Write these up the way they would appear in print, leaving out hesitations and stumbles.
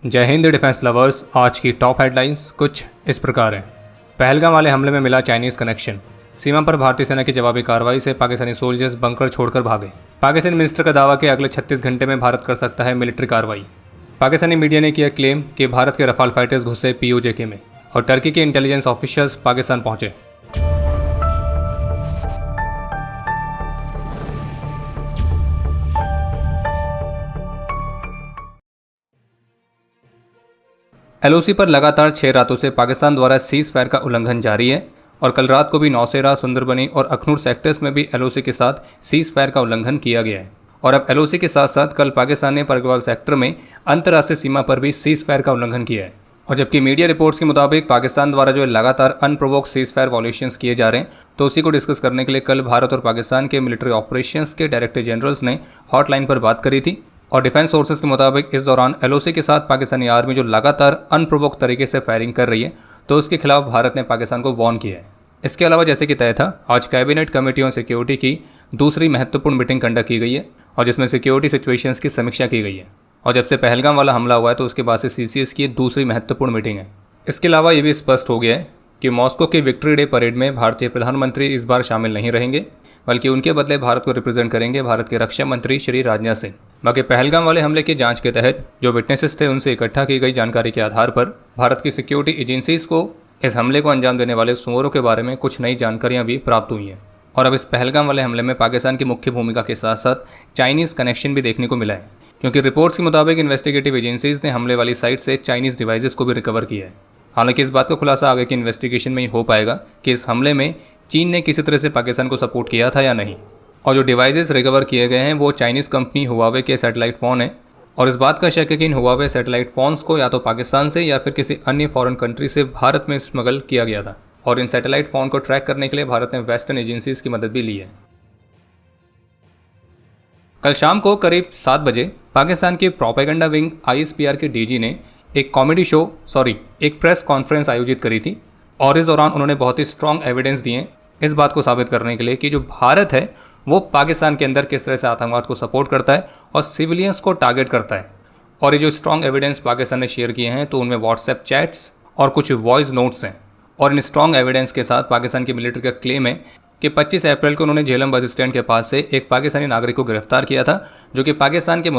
जय Hind defence lovers. आज की टॉप हेडलाइंस कुछ इस प्रकार हैं। पहलगाम वाले हमले में मिला चाइनीज कनेक्शन। सीमा पर भारतीय सेना की जवाबी कार्रवाई से पाकिस्तानी सोल्जर्स बंकर छोड़कर भागे। पाकिस्तानी मिनिस्टर का दावा कि अगले 36 घंटे में भारत कर सकता है मिलिट्री कार्रवाई। पाकिस्तानी मीडिया ने किया क्लेम कि भारत के रफाल फाइटर्स घुसे पीओजे में और टर्की के इंटेलिजेंस ऑफिसर्स पाकिस्तान पहुंचे। एलओसी पर लगातार 6 रातों से पाकिस्तान द्वारा सीज फायर का उल्लंघन जारी है और कल रात को भी नौशेरा, सुंदरबनी और अखनूर सेक्टर्स में भी एलओसी के साथ सीज फायर का उल्लंघन किया गया है। और अब एलओसी के साथ साथ कल पाकिस्तान ने परगवाल सेक्टर में अंतर्राष्ट्रीय सीमा पर भी सीज फायर का उल्लंघन किया है। और जबकि मीडिया रिपोर्ट्स के मुताबिक पाकिस्तान द्वारा जो लगातार अनप्रोवोक्ड सीज फायर वॉल्यूशंस किए जा रहे हैं, तो उसी को डिस्कस करने के लिए कल भारत और पाकिस्तान के मिलिट्री ऑपरेशंस के डायरेक्टर जनरल्स ने हॉटलाइन पर बात करी थी। और डिफेंस सोर्सेज के मुताबिक इस दौरान एलओसी के साथ पाकिस्तानी आर्मी जो लगातार अनप्रोवोक्ड तरीके से फायरिंग कर रही है, तो उसके खिलाफ भारत ने पाकिस्तान को वार्न किया है। इसके अलावा जैसे कि तय था, आज कैबिनेट कमेटी ऑन सिक्योरिटी की दूसरी महत्वपूर्ण मीटिंग कंडक्ट की गई है और जिसमें सिक्योरिटी सिचुएशंस की समीक्षा की गई है। और जब से पहलगाम वाला हमला हुआ है, तो उसके बाद से सीसीएस की दूसरी महत्वपूर्ण मीटिंग है। इसके अलावा ये भी स्पष्ट हो गया है कि मॉस्को के विक्ट्री डे परेड में भारतीय प्रधानमंत्री इस बार शामिल नहीं रहेंगे, बल्कि उनके बदले भारत को रिप्रेजेंट करेंगे भारत के रक्षा मंत्री श्री राजनाथ सिंह। बाकी पहलगाम वाले हमले की जांच के तहत जो विटनेसेस थे, उनसे इकट्ठा की गई जानकारी के आधार पर भारत की सिक्योरिटी एजेंसीज को इस हमले को अंजाम देने वाले सुअरों के बारे में कुछ नई जानकारियां भी प्राप्त हुई हैं। और अब इस पहलगाम वाले हमले में पाकिस्तान की मुख्य भूमिका के साथ साथ चाइनीज़ कनेक्शन भी देखने को मिला है, क्योंकि रिपोर्ट्स के मुताबिक इन्वेस्टिगेटिव एजेंसीज ने हमले वाली साइट से चाइनीज़ डिवाइसेस को भी रिकवर किया है। हालांकि इस बात का खुलासा आगे की इन्वेस्टिगेशन में ही हो पाएगा कि इस हमले में चीन ने किसी तरह से पाकिस्तान को सपोर्ट किया था या नहीं। और जो डिवाइसेस रिकवर किए गए हैं वो चाइनीज़ कंपनी हुआवे के सैटेलाइट फ़ोन है। और इस बात का शक है कि इन हुआवे सैटेलाइट फ़ोन्स को या तो पाकिस्तान से या फिर किसी अन्य फॉरेन कंट्री से भारत में स्मगल किया गया था। और इन सैटेलाइट फ़ोन को ट्रैक करने के लिए भारत ने वेस्टर्न एजेंसीज की मदद भी ली है। कल शाम को करीब 7 बजे पाकिस्तान के प्रोपेगेंडा विंग आईएसपीआर के डीजी ने एक प्रेस कॉन्फ्रेंस आयोजित करी थी। और इस दौरान उन्होंने बहुत ही स्ट्रॉन्ग एविडेंस दिए इस बात को साबित करने के लिए कि जो भारत है वो पाकिस्तान के अंदर किस तरह से आतंकवाद को सपोर्ट करता है और सिविलियंस को टारगेट करता है। और ये जो स्ट्रॉन्ग एविडेंस पाकिस्तान ने शेयर किए हैं, तो उनमें व्हाट्सएप चैट्स और कुछ वॉइस नोट्स हैं। और इन स्ट्रॉन्ग एविडेंस के साथ पाकिस्तान की मिलिट्री का क्लेम है कि 25 अप्रैल को उन्होंने झेलम बस स्टैंड के पास से एक पाकिस्तानी नागरिक को गिरफ्तार किया था, जो कि पाकिस्तान के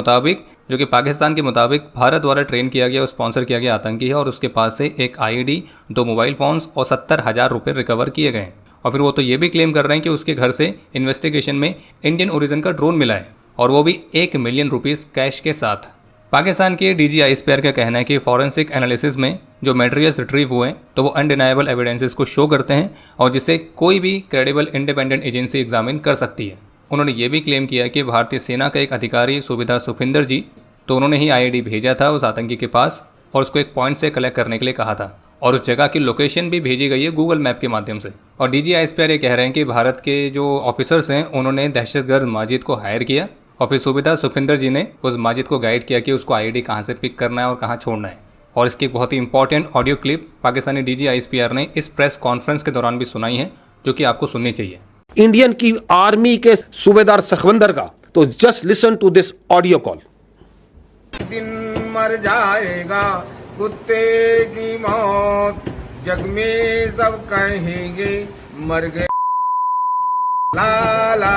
मुताबिक भारत द्वारा ट्रेन किया गया और स्पॉन्सर किया गया आतंकी है। और उसके पास से एक आईडी, 2 मोबाइल फ़ोन्स और 70,000 रुपये रिकवर किए गए हैं। और फिर वो तो ये भी क्लेम कर रहे हैं कि उसके घर से इन्वेस्टिगेशन में इंडियन ओरिजिन का ड्रोन मिला है, और वो भी 1 मिलियन रुपीज़ कैश के साथ। पाकिस्तान के डीजी आईएसपीआर का कहना है कि फॉरेंसिक एनालिसिस में जो मटेरियल्स रिट्रीव हुए हैं, तो वो अनडिनाइबल एविडेंसेस को शो करते हैं और जिसे कोई भी क्रेडिबल इंडिपेंडेंट एजेंसी एग्जामिन कर सकती है। उन्होंने ये भी क्लेम किया कि भारतीय सेना का एक अधिकारी सुविधा सुखविंदर जी, तो उन्होंने ही आईडी भेजा था उस आतंकी के पास और उसको एक पॉइंट से कलेक्ट करने के लिए कहा था। और उस जगह की लोकेशन भी भेजी गई है गूगल मैप के माध्यम से। और डीजी आईएसपीआर ये कह रहे हैं कि भारत के जो ऑफिसर्स हैं, उन्होंने दहशतगर्द माजिद को हायर किया और फिर सुविधा सुखविंदर जी ने उस माजिद को गाइड किया कि उसको आईडी कहाँ से पिक करना है और कहाँ छोड़ना है। और इसकी एक बहुत ही important audio clip Pakistani DG ISPR ने इस प्रेस कॉन्फ्रेंस के दौरान भी सुनाई है, जो कि आपको सुननी चाहिए। इंडियन की आर्मी के सूबेदार सुखविंदर का, तो just listen to this audio call. दिन मर जाएगा कुत्ते की मौत, जग में सब कहेंगे मर गए ला ला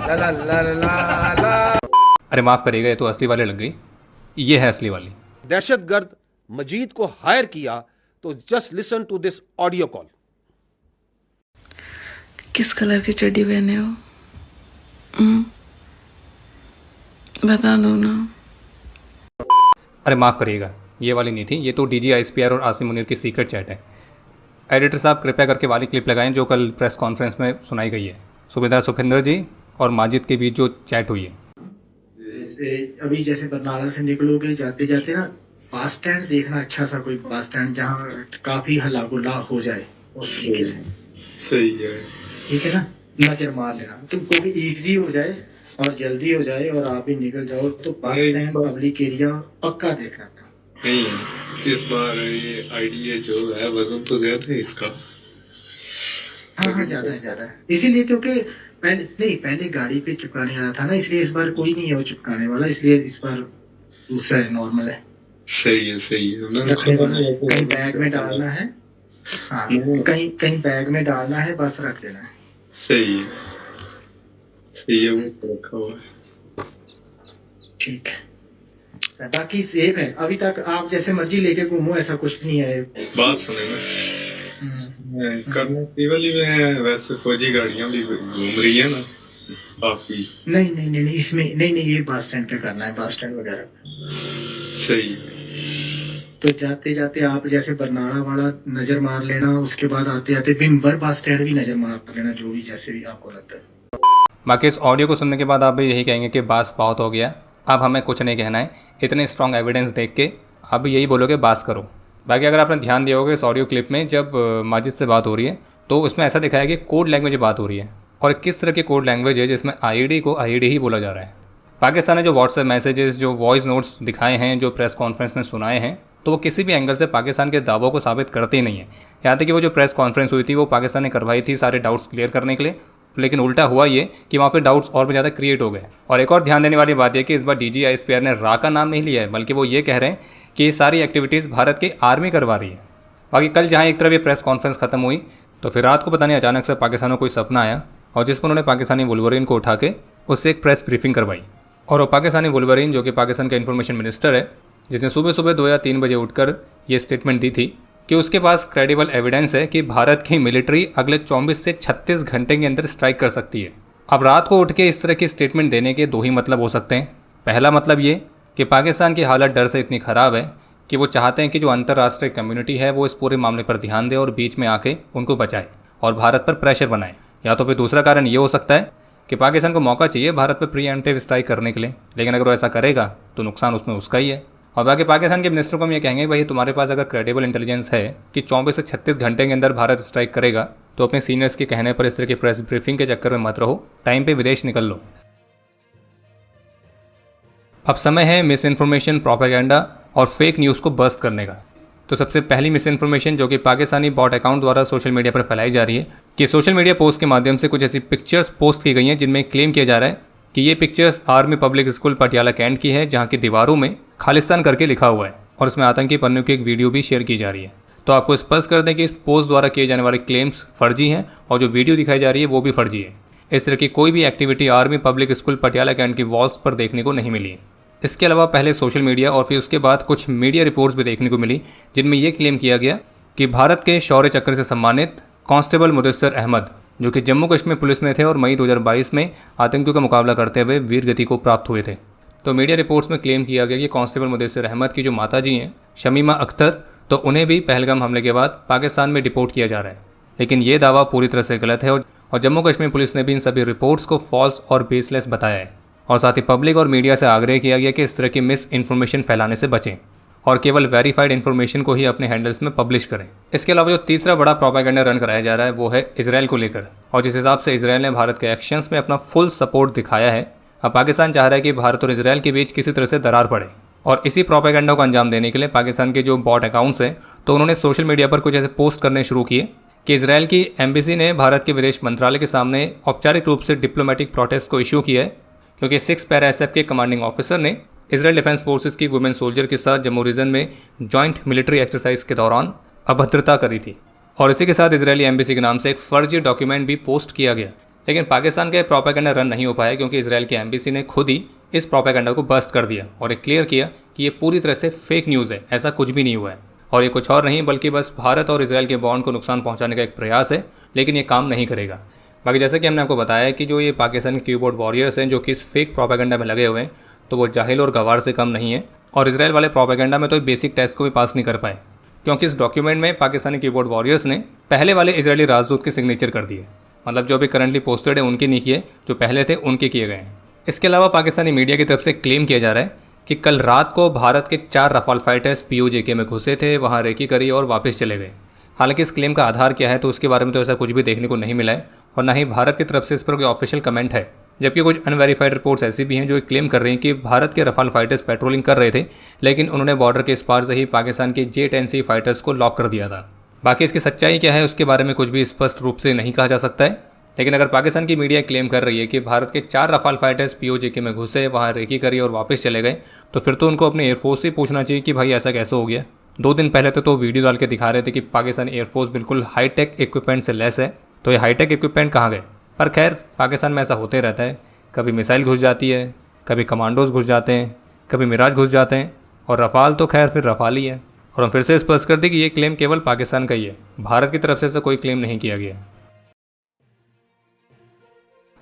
ला ला ला ला ला। अरे माफ़ करिएगा, ये तो असली वाले लग गई। ये है असली वाली। दहशतगर्द मजीद को हायर किया, तो just listen to this audio call. किस कलर की चड्डी पहने हो? बता दो ना। अरे माफ़ करिएगा, ये वाली नहीं थी, ये तो डीजी आईएसपीआर और आसिम मुनीर की सीक्रेट चैट है। एडिटर साहब कृपया करके वाली क्लिप लगाएं जो कल प्रेस कॉन्फ्रेंस में सुनाई गई है, सुविधा सुखविंदर जी और माजिद के बीच जो चैट हुई है। अभी जैसे बरनाला से निकलोगे, जाते जाते ना बस स्टैंड देखना, अच्छा सा कोई बस स्टैंड जहाँ काफी हल्ला गुल्ला हो जाए, उस तरीके से। सही है, ठीक है ना, नजर मार लेना तुमको भी इजी हो जाए और जल्दी हो जाए और आप भी निकल जाओ। तो बस स्टैंड पब्लिक एरिया पक्का देखना। नहीं, इस बार ये आइडिया जो है वजन तो ज्यादा है इसका। हाँ ज्यादा है इसीलिए, क्योंकि पहले गाड़ी पे चिपकाने वाला था ना, इसलिए इस बार कोई नहीं है वो चिपकाने वाला, इसलिए इस बार दूसरा है, नॉर्मल है। सही है, सही है। उन्होंने कहीं बैग में डालना है, हाँ कहीं कहीं बैग में डालना है, बस रख देना है। सही है, सही है, वो रखा हुआ है। ठीक है, बाकी सेफ है अभी तक, आप जैसे मर्जी लेके घूमो, ऐसा कुछ नहीं है। बात सुने ना, करना केवल ही में वैसे फौजी गाड़ियां भी घूम रही है ना काफी। नहीं नहीं नहीं नहीं, इसमें नहीं नहीं, ये बस स्टैंड पे करना है, बस स्टैंड वगैरह। सही। तो जाते जाते आप जैसे बरनाला वाला नजर मार लेना, उसके बाद आते आते बिम्बर बस स्टैंड भी नजर मार लेना, जो भी जैसे भी आपको लगता है। बाकी इस ऑडियो को सुनने के बाद आप भी यही कहेंगे कि बास बहुत हो गया, अब हमें कुछ नहीं कहना है। इतने स्ट्रॉन्ग एविडेंस देख के आप भी यही बोलोगे बास करो। बाकी अगर आपने ध्यान दिया होगा इस ऑडियो क्लिप में जब माजिद से बात हो रही है तो उसमें ऐसा दिखाया कि कोड लैंग्वेज बात हो रही है, और किस तरह की कोड लैंग्वेज है जिसमें आईडी को आईडी ही बोला जा रहा है। पाकिस्तान ने जो व्हाट्सएप मैसेजेस, जो वॉइस नोट्स दिखाए हैं, जो प्रेस कॉन्फ्रेंस में सुनाए हैं, तो वो किसी भी एंगल से पाकिस्तान के दावों को साबित करते ही नहीं है। यहाँ तक कि वो जो प्रेस कॉन्फ्रेंस हुई थी वो पाकिस्तान ने करवाई थी सारे डाउट्स क्लियर करने के लिए, लेकिन उल्टा हुआ ये कि वहाँ पे डाउट्स और भी ज़्यादा क्रिएट हो गए। और एक और ध्यान देने वाली बात यह कि इस बार DGISPR ने रा का नाम नहीं लिया है, बल्कि वो ये कह रहे हैं कि ये सारी एक्टिविटीज़ भारत की आर्मी करवा रही है। बाकी कल जहाँ एक तरफ ये प्रेस कॉन्फ्रेंस खत्म हुई तो फिर रात को पता नहीं अचानक से पाकिस्तान को कोई सपना आया और जिसमें उन्होंने पाकिस्तानी वुल्वरीन को उठा के उससे एक प्रेस ब्रीफिंग करवाई। और वो पाकिस्तानी वुल्वरीन जो कि पाकिस्तान का इन्फॉर्मेशन मिनिस्टर है, जिसने सुबह सुबह 2 या 3 बजे उठकर ये स्टेटमेंट दी थी कि उसके पास क्रेडिबल एविडेंस है कि भारत की मिलिट्री अगले 24 से 36 घंटे के अंदर स्ट्राइक कर सकती है। अब रात को उठ के इस तरह की स्टेटमेंट देने के 2 ही मतलब हो सकते हैं। पहला मतलब ये कि पाकिस्तान की हालत डर से इतनी ख़राब है कि वो चाहते हैं कि जो अंतर्राष्ट्रीय कम्युनिटी है वो इस पूरे मामले पर ध्यान दे और बीच में आके उनको बचाए और भारत पर प्रेशर बनाए। या तो फिर दूसरा कारण ये हो सकता है कि पाकिस्तान को मौका चाहिए भारत पर प्रीएम्प्टिव स्ट्राइक करने के लिए, लेकिन अगर वो ऐसा करेगा तो नुकसान उसमें उसका ही है। और बाकी पाकिस्तान के मिनिस्टर को हम ये कहेंगे, भाई तुम्हारे पास अगर क्रेडिबल इंटेलिजेंस है कि 24 से 36 घंटे के अंदर भारत स्ट्राइक करेगा, तो अपने सीनियर्स के कहने पर इस तरह की प्रेस ब्रीफिंग के चक्कर में मत रहो, टाइम पे विदेश निकल लो। अब समय है मिस इन्फॉर्मेशन, प्रोपेगेंडा और फेक न्यूज़ को बस्ट करने का। तो सबसे पहली मिस इन्फॉर्मेशन जो कि पाकिस्तानी बॉट अकाउंट द्वारा सोशल मीडिया पर फैलाई जा रही है कि सोशल मीडिया पोस्ट के माध्यम से कुछ ऐसी पिक्चर्स पोस्ट की गई हैं जिनमें क्लेम किया जा रहा है कि ये pictures army public school Patiala cantt की है, जहाँ की दीवारों में खालिस्तान करके लिखा हुआ है और इसमें आतंकी पन्नों की एक वीडियो भी शेयर की जा रही है। तो आपको स्पष्ट कर दें कि इस पोस्ट द्वारा किए जाने वाले क्लेम्स फर्जी हैं और जो वीडियो दिखाई जा रही है वो भी फर्जी है। इस तरह की कोई भी activity army public school Patiala cantt की वॉल्स पर देखने को नहीं मिली है। इसके अलावा पहले सोशल मीडिया और फिर उसके बाद कुछ मीडिया रिपोर्ट्स भी देखने को मिली जिनमें यह क्लेम किया गया कि भारत के शौर्य चक्र से सम्मानित कांस्टेबल मुदस्सिर अहमद, जो कि जम्मू कश्मीर पुलिस में थे और मई 2022 में आतंकियों का मुकाबला करते हुए वीर गति को प्राप्त हुए थे। तो मीडिया रिपोर्ट्स में क्लेम किया गया कि कांस्टेबल मुदस्सिर अहमद की जो माताजी हैं शमीमा अख्तर, तो उन्हें भी पहलगाम हमले के बाद पाकिस्तान में डिपोर्ट किया जा रहा है। लेकिन ये दावा पूरी तरह से गलत है और जम्मू कश्मीर पुलिस ने भी इन सभी रिपोर्ट्स को फॉल्स और बेसलेस बताया है। और साथ ही पब्लिक और मीडिया से आग्रह किया गया कि इस तरह की मिस इन्फॉर्मेशन फैलाने से बचें और केवल वेरीफाइड इन्फॉर्मेशन को ही अपने हैंडल्स में पब्लिश करें। इसके अलावा जो तीसरा बड़ा प्रोपेगेंडा रन कराया जा रहा है वो है इजराइल को लेकर, और जिस हिसाब से इजराइल ने भारत के एक्शंस में अपना फुल सपोर्ट दिखाया है, अब पाकिस्तान चाह रहा है कि भारत और इजराइल के बीच किसी तरह से दरार पड़े। और इसी प्रोपेगेंडा को अंजाम देने के लिए पाकिस्तान के जो बॉट अकाउंट्स हैं तो उन्होंने सोशल मीडिया पर कुछ ऐसे पोस्ट करने शुरू किए कि इजराइल की एम्बेसी ने भारत के विदेश मंत्रालय के सामने औपचारिक रूप से डिप्लोमेटिक प्रोटेस्ट को इशू किया है, क्योंकि 6 पैरा SF के कमांडिंग ऑफिसर ने इजराइल डिफेंस फोर्सेस की वुमेन सोल्जर के साथ जम्मू रीजन में जॉइंट मिलिट्री एक्सरसाइज के दौरान अभद्रता करी थी। और इसी के साथ इजरायली एम्बेसी के नाम से एक फर्जी डॉक्यूमेंट भी पोस्ट किया गया। लेकिन पाकिस्तान का प्रोपेगेंडा रन नहीं हो पाया क्योंकि इजराइल की एम्बेसी ने खुद ही इस प्रोपेगेंडा को बस्ट कर दिया और एक क्लियर किया कि ये पूरी तरह से फेक न्यूज़ है, ऐसा कुछ भी नहीं हुआ है और ये कुछ और नहीं बल्कि बस भारत और इजराइल के बॉन्ड को नुकसान पहुँचाने का एक प्रयास है, लेकिन ये काम नहीं करेगा। बाकी जैसे कि हमने आपको बताया कि जो ये पाकिस्तान के कीबोर्ड वॉरियर्स हैं जो कि इस फेक प्रोपेगेंडा में लगे हुए हैं, तो वो जाहिल और गवार से कम नहीं है और इजराइल वाले प्रोपेगेंडा में तो बेसिक टेस्ट को भी पास नहीं कर पाए, क्योंकि इस डॉक्यूमेंट में पाकिस्तानी कीबोर्ड वॉरियर्स ने पहले वाले इजरायली राजदूत के सिग्नेचर कर दिए, मतलब जो अभी करंटली पोस्टेड है उनके नहीं किए, जो पहले थे उनके किए गए हैं। इसके अलावा पाकिस्तानी मीडिया की तरफ से क्लेम किया जा रहा है कि कल रात को भारत के 4 रफाल फाइटर्स POJK में घुसे थे, वहाँ रेकी करी और वापस चले गए। हालांकि इस क्लेम का आधार क्या है तो उसके बारे में तो ऐसा कुछ भी देखने को नहीं मिला है और ना ही भारत की तरफ से इस पर कोई ऑफिशियल कमेंट है, जबकि कुछ अनवेरीफाइड रिपोर्ट्स ऐसी भी हैं जो क्लेम कर रही हैं कि भारत के रफाल फाइटर्स पेट्रोलिंग कर रहे थे, लेकिन उन्होंने बॉर्डर के इस पार से ही पाकिस्तान के J-10C फाइटर्स को लॉक कर दिया था। बाकी इसकी सच्चाई क्या है उसके बारे में कुछ भी स्पष्ट रूप से नहीं कहा जा सकता है, लेकिन अगर पाकिस्तान की मीडिया क्लेम कर रही है कि भारत के 4 रफाल फाइटर्स पीओजे में घुसे, वहाँ रेकी करी और वापस चले गए, तो फिर तो उनको अपने एयरफोर्स से पूछना चाहिए कि भाई ऐसा कैसे हो गया। 2 दिन पहले तो वीडियो डाल के दिखा रहे थे कि पाकिस्तानी एयरफोर्स बिल्कुल हाईटेक इक्विपमेंट से लेस है, तो ये हाईटेक इक्विपमेंट कहाँ गए। पर खैर, पाकिस्तान में ऐसा होते रहता है, कभी मिसाइल घुस जाती है, कभी कमांडोज घुस जाते हैं, कभी मिराज घुस जाते हैं, और रफाल तो खैर फिर रफाल ही है। और हम फिर से स्पष्ट कर दें कि ये क्लेम केवल पाकिस्तान का ही है, भारत की तरफ से ऐसा कोई क्लेम नहीं किया गया।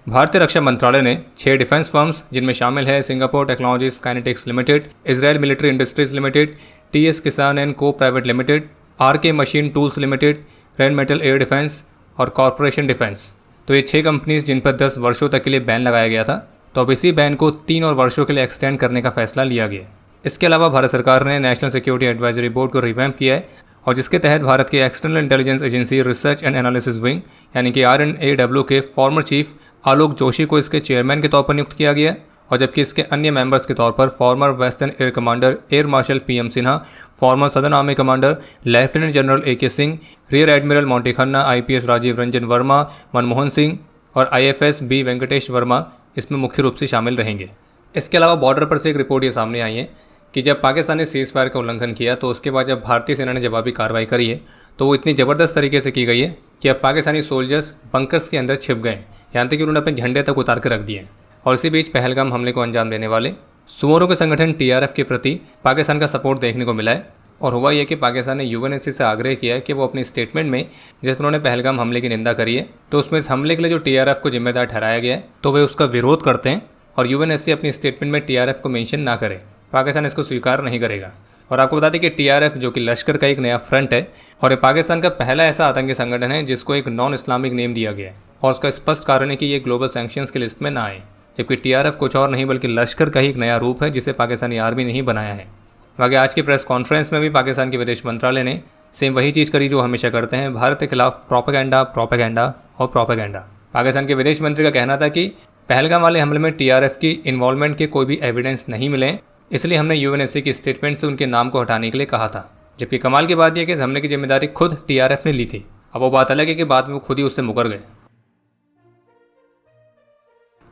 भारतीय रक्षा मंत्रालय ने 6 डिफेंस फर्म्स, जिनमें शामिल है Singapore technologies kinetics limited, Israel military industries limited, TS Kisan and co private limited, RK machine tools limited, Rheinmetall air defence और कॉरपोरेशन डिफेंस, तो ये 6 कंपनीज जिन पर 10 वर्षों तक के लिए बैन लगाया गया था, तो अब इसी बैन को 3 और वर्षों के लिए एक्सटेंड करने का फैसला लिया गया। इसके अलावा भारत सरकार ने नेशनल सिक्योरिटी एडवाइजरी बोर्ड को रिवैम्प किया है, और जिसके तहत भारत के external intelligence agency research and analysis wing यानी कि RNAW के फॉर्मर चीफ आलोक जोशी को इसके चेयरमैन के तौर पर नियुक्त किया गया है, और जबकि इसके अन्य मेंबर्स के तौर पर former western air commander air marshal PM Sinha, former southern army commander lieutenant general AK Singh, rear admiral Monty Khanna, IPS Rajeev Ranjan Verma, Manmohan Singh और IFS B वेंकटेश वर्मा इसमें मुख्य रूप से शामिल रहेंगे। इसके अलावा बॉर्डर पर से एक रिपोर्ट ये सामने आई है कि जब पाकिस्तान ने सीज फायर का उल्लंघन किया, तो उसके बाद जब भारतीय सेना ने जवाबी कार्रवाई करी है, तो वो इतनी ज़बरदस्त तरीके से की गई है कि अब पाकिस्तानी सोल्जर्स बंकर्स के अंदर छिप गए, यहाँ तक कि उन्होंने अपने झंडे तक उतार कर रख दिए। और इसी बीच पहलगाम हमले को अंजाम देने वाले सुअरों के संगठन TRF के प्रति पाकिस्तान का सपोर्ट देखने को मिला है। और हुआ यह कि पाकिस्तान ने UNSC से आग्रह किया है कि वो अपने स्टेटमेंट में, जिसमें उन्होंने पहलगाम हमले की निंदा करी है, तो उसमें इस हमले के लिए जो TRF को जिम्मेदार ठहराया गया है, तो वे उसका विरोध करते हैं, और UNSC अपनी स्टेटमेंट में TRF को मेंशन ना करे। पाकिस्तान इसको स्वीकार नहीं करेगा। और आपको बता दें कि TRF जो कि लश्कर का एक नया फ्रंट है, और ये पाकिस्तान का पहला ऐसा आतंकी संगठन है जिसको एक नॉन इस्लामिक नेम दिया गया है, और उसका स्पष्ट कारण है कि ये ग्लोबल सैंक्शंस की लिस्ट में ना आए, जबकि TRF कुछ और नहीं बल्कि लश्कर का ही एक नया रूप है जिसे पाकिस्तानी आर्मी ने ही बनाया है। बाकी आज की प्रेस कॉन्फ्रेंस में भी पाकिस्तान के विदेश मंत्रालय ने सेम वही चीज़ करी जो हमेशा करते हैं, भारत के खिलाफ प्रोपेगेंडा प्रोपेगेंडा और प्रोपेगेंडा। पाकिस्तान के विदेश मंत्री का कहना था कि पहलगाम वाले हमले में TRF की इन्वॉल्वमेंट के कोई भी एविडेंस नहीं मिले, इसलिए हमने UNSC की स्टेटमेंट से उनके नाम को हटाने के लिए कहा था। जबकि कमाल की बात यह कि इस हमले की जिम्मेदारी खुद TRF ने ली थी। अब वो बात अलग है कि बाद में वो खुद ही उससे मुकर गए।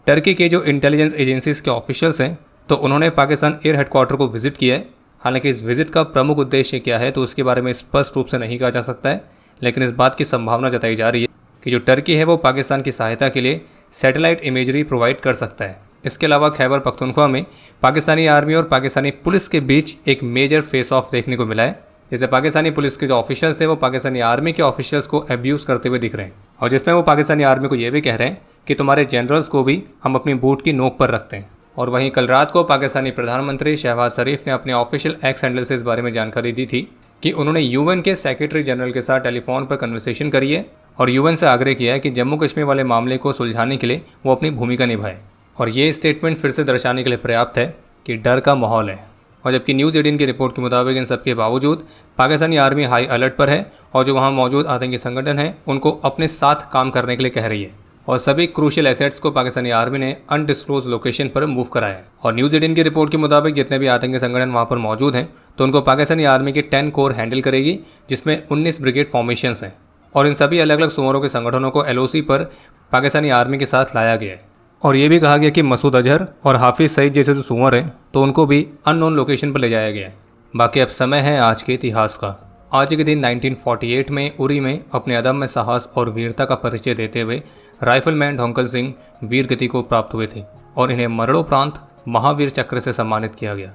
टर्की के जो इंटेलिजेंस एजेंसीज के ऑफिशियल्स हैं, तो उन्होंने पाकिस्तान एयर हेडक्वार्टर को विजिट किया है। हालांकि इस विजिट का प्रमुख उद्देश्य क्या है, तो उसके बारे में स्पष्ट रूप से नहीं कहा जा सकता है, लेकिन इस बात की संभावना जताई जा रही है कि जो टर्की है वो पाकिस्तान की सहायता के लिए सैटेलाइट इमेजरी प्रोवाइड कर सकता है। इसके अलावा खैबर पख्तूनख्वा में पाकिस्तानी आर्मी और पाकिस्तानी पुलिस के बीच एक मेजर फेस ऑफ देखने को मिला है, जिससे पाकिस्तानी पुलिस के जो ऑफिशियल्स हैं वो पाकिस्तानी आर्मी के ऑफिशियल्स को अब्यूज़ करते हुए दिख रहे हैं, और जिसमें वो पाकिस्तानी आर्मी को ये भी कह रहे हैं कि तुम्हारे जनरल्स को भी हम अपनी बूट की नोक पर रखते हैं। और वहीं कल रात को पाकिस्तानी प्रधानमंत्री शहबाज शरीफ ने अपने ऑफिशियल एक्स हैंडल से इस बारे में जानकारी दी थी कि उन्होंने UN के सेक्रेटरी जनरल के साथ टेलीफोन पर कन्वर्सेशन करी है, और UN से आग्रह किया है कि जम्मू कश्मीर वाले मामले को सुलझाने के लिए वो अपनी भूमिका निभाए। और ये स्टेटमेंट फिर से दर्शाने के लिए पर्याप्त है कि डर का माहौल है। और जबकि न्यूज़ 18 की रिपोर्ट के मुताबिक इन सबके बावजूद पाकिस्तानी आर्मी हाई अलर्ट पर है, और जो वहाँ मौजूद आतंकी संगठन है उनको अपने साथ काम करने के लिए कह रही है, और सभी क्रूशियल एसेट्स को पाकिस्तानी आर्मी ने अनडिस्क्लोज लोकेशन पर मूव कराया है। और न्यूज़ 18 की रिपोर्ट के मुताबिक जितने भी आतंकी संगठन वहाँ पर मौजूद हैं, तो उनको पाकिस्तानी आर्मी की 10 कोर हैंडल करेगी, जिसमें 19 ब्रिगेड फॉर्मेशंस हैं, और इन सभी अलग अलग सुअरों के संगठनों को LOC पर पाकिस्तानी आर्मी के साथ लाया गया है। और ये भी कहा गया कि मसूद अजहर और हाफिज सईद जैसे जो सुअर हैं, तो उनको भी अननोन लोकेशन पर ले जाया गया है। बाकी अब समय है आज के इतिहास का। आज के दिन 1948 में उरी में अपने अदम्य साहस और वीरता का परिचय देते हुए राइफलमैन ढोंकल सिंह वीर गति को प्राप्त हुए थे, और इन्हें मरणोपरांत महावीर चक्र से सम्मानित किया गया।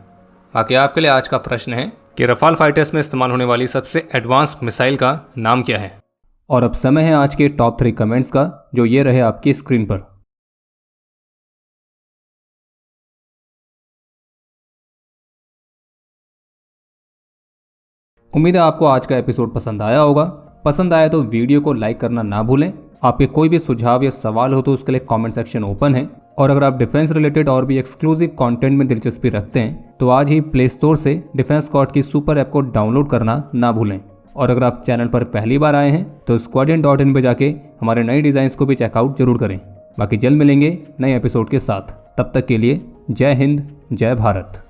बाकी आपके लिए आज का प्रश्न है कि रफाल फाइटर्स में इस्तेमाल होने वाली सबसे एडवांस मिसाइल का नाम क्या है। और अब समय है आज के टॉप 3 कमेंट्स का, जो ये रहे आपकी स्क्रीन पर। उम्मीद है आपको आज का एपिसोड पसंद आया होगा। पसंद आया तो वीडियो को लाइक करना ना भूलें। आपके कोई भी सुझाव या सवाल हो तो उसके लिए कमेंट सेक्शन ओपन है। और अगर आप डिफेंस रिलेटेड और भी एक्सक्लूसिव कंटेंट में दिलचस्पी रखते हैं तो आज ही प्ले स्टोर से डिफेंस स्क्वाड की सुपर ऐप को डाउनलोड करना ना भूलें। और अगर आप चैनल पर पहली बार आए हैं तो squadron.in पे जाके हमारे नए डिज़ाइंस को भी चेकआउट जरूर करें। बाकी जल्द मिलेंगे नए एपिसोड के साथ। तब तक के लिए जय हिंद, जय भारत।